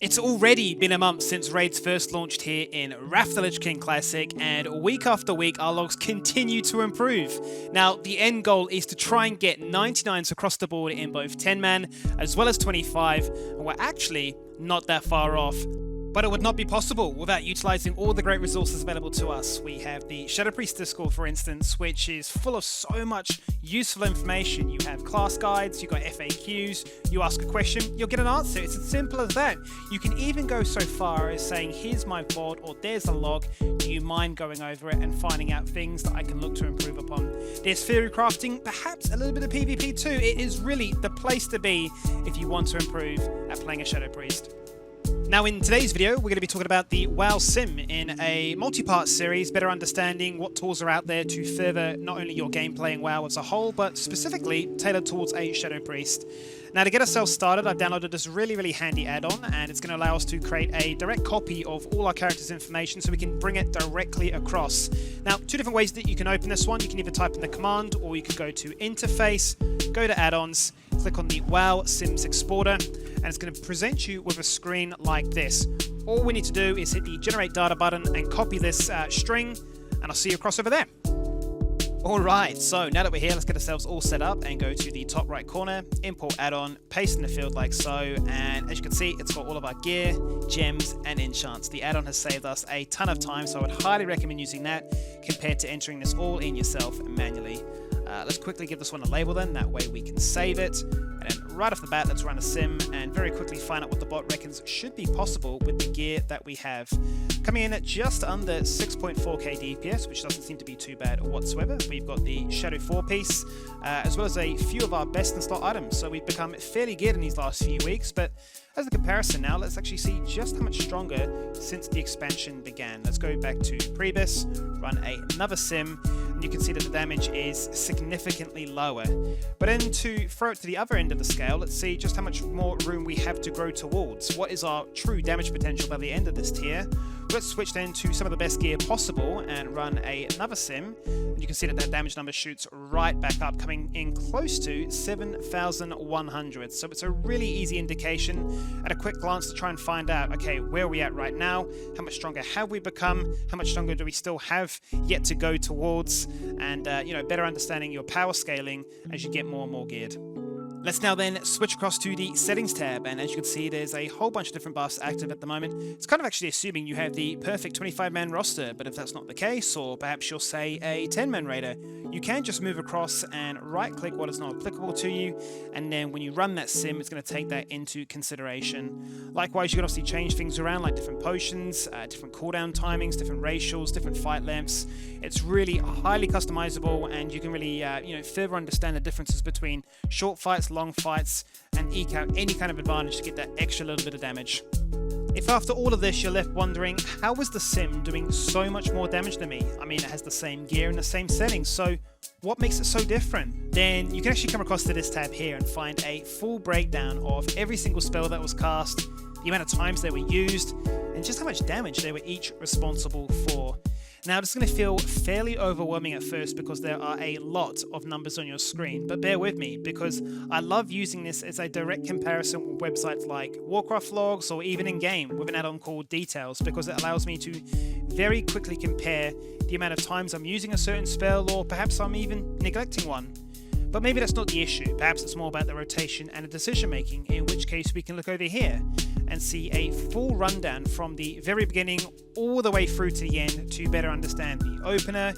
It's already been a month since raids first launched here in Wrath the Lich King Classic, and week after week our logs continue to improve. Now, the end goal is to try and get 99s across the board in both 10-man as well as 25, and we're actually not that far off. But it would not be possible without utilizing all the great resources available to us. We have the Shadow Priest Discord, for instance, which is full of so much useful information. You have class guides, you've got FAQs, you ask a question, you'll get an answer. It's as simple as that. You can even go so far as saying, here's my VOD, or there's a log, do you mind going over it and finding out things that I can look to improve upon? There's theory crafting, perhaps a little bit of PvP too. It is really the place to be if you want to improve at playing a Shadow Priest. Now, in today's video, we're going to be talking about the WoW Sim in a multi-part series, better understanding what tools are out there to further not only your gameplay in WoW as a whole, but specifically tailored towards a Shadow Priest. Now, to get ourselves started, I've downloaded this really handy add-on, and it's going to allow us to create a direct copy of all our characters' information so we can bring it directly across. Now, two different ways that you can open this one. You can either type in the command, or you can go to Interface, go to Add-ons, click on the WoW Sims Exporter, and it's going to present you with a screen like this. All we need to do is hit the Generate Data button and copy this string, and I'll see you across over there. Alright, so now that we're here, let's get ourselves all set up and go to the top right corner, import add-on, paste in the field like so, and as you can see, it's got all of our gear, gems, and enchants. The add-on has saved us a ton of time, so I would highly recommend using that compared to entering this all in yourself manually. Let's quickly give this one a label then, that way we can save it. And then right off the bat, let's run a sim and very quickly find out what the bot reckons should be possible with the gear that we have. Coming in at just under 6.4k DPS, which doesn't seem to be too bad whatsoever. We've got the Shadow 4-piece, as well as a few of our best in slot items. So we've become fairly good in these last few weeks, but as a comparison now, let's actually see just how much stronger since the expansion began. Let's go back to Prebis, run another sim, and you can see that the damage is significantly lower. But then to throw it to the other end of the scale, let's see just how much more room we have to grow towards. What is our true damage potential by the end of this tier? Let's switch then to some of the best gear possible and run another sim. And you can see that that damage number shoots right back up, coming in close to 7,100. So it's a really easy indication at a quick glance to try and find out, okay, where are we at right now? How much stronger have we become? How much stronger do we still have yet to go towards? And, better understanding your power scaling as you get more and more geared. Let's now then switch across to the settings tab, and as you can see, there's a whole bunch of different buffs active at the moment. It's kind of actually assuming you have the perfect 25-man roster, but if that's not the case, or perhaps you're, say, a 10-man raider, you can just move across and right-click what is not applicable to you, and then when you run that sim, it's going to take that into consideration. Likewise, you can obviously change things around, like different potions, different cooldown timings, different racials, different fight lengths. It's really highly customizable, and you can really, further understand the differences between short fights, long fights, and eke out any kind of advantage to get that extra little bit of damage. If after all of this you're left wondering, how is the sim doing so much more damage than me? I mean, it has the same gear and the same settings, so what makes it so different? Then you can actually come across to this tab here and find a full breakdown of every single spell that was cast, the amount of times they were used, and just how much damage they were each responsible for. Now, this is going to feel fairly overwhelming at first because there are a lot of numbers on your screen, but bear with me because I love using this as a direct comparison with websites like Warcraft logs or even in-game with an add-on called Details, because it allows me to very quickly compare the amount of times I'm using a certain spell, or perhaps I'm even neglecting one. But maybe that's not the issue. Perhaps it's more about the rotation and the decision making, in which case we can look over here and see a full rundown from the very beginning all the way through to the end to better understand the opener,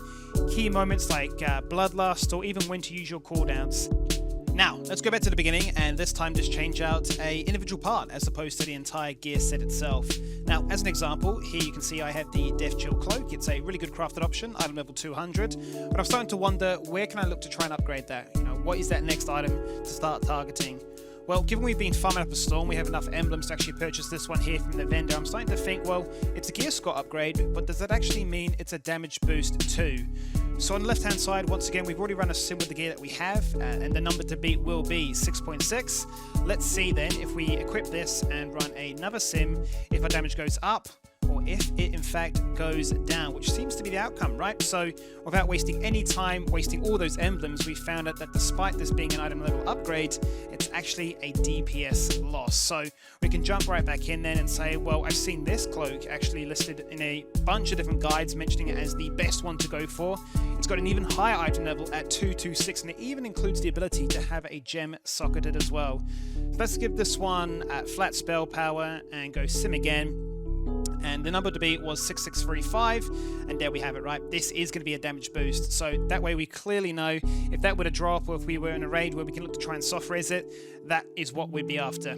key moments like Bloodlust, or even when to use your cooldowns. Now, let's go back to the beginning and this time just change out an individual part as opposed to the entire gear set itself. Now, as an example, here you can see I have the Death Chill Cloak. It's a really good crafted option, item level 200, but I'm starting to wonder, where can I look to try and upgrade that? What is that next item to start targeting? Well, given we've been farming up a storm, we have enough emblems to actually purchase this one here from the vendor. I'm starting to think, well, it's a gear score upgrade, but does that actually mean it's a damage boost too? So on the left-hand side, once again, we've already run a sim with the gear that we have, and the number to beat will be 6.6. Let's see then if we equip this and run another sim, if our damage goes up, or if it in fact goes down, which seems to be the outcome, right? So without wasting any time, wasting all those emblems, we found out that despite this being an item level upgrade, it's actually a DPS loss. So we can jump right back in then and say, well, I've seen this cloak actually listed in a bunch of different guides mentioning it as the best one to go for. It's got an even higher item level at 226, and it even includes the ability to have a gem socketed as well. So let's give this one flat spell power and go Sim again. And the number to beat was 6635, and there we have it, right? This is going to be a damage boost, so that way we clearly know if that were to drop, or if we were in a raid where we can look to try and soft raise it, that is what we'd be after.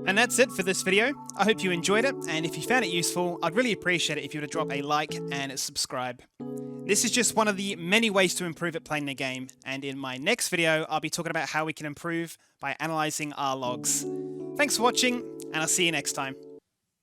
And that's it for this video. I hope you enjoyed it, and if you found it useful, I'd really appreciate it if you were to drop a like and subscribe. This is just one of the many ways to improve at playing the game, and in my next video, I'll be talking about how we can improve by analysing our logs. Thanks for watching, and I'll see you next time.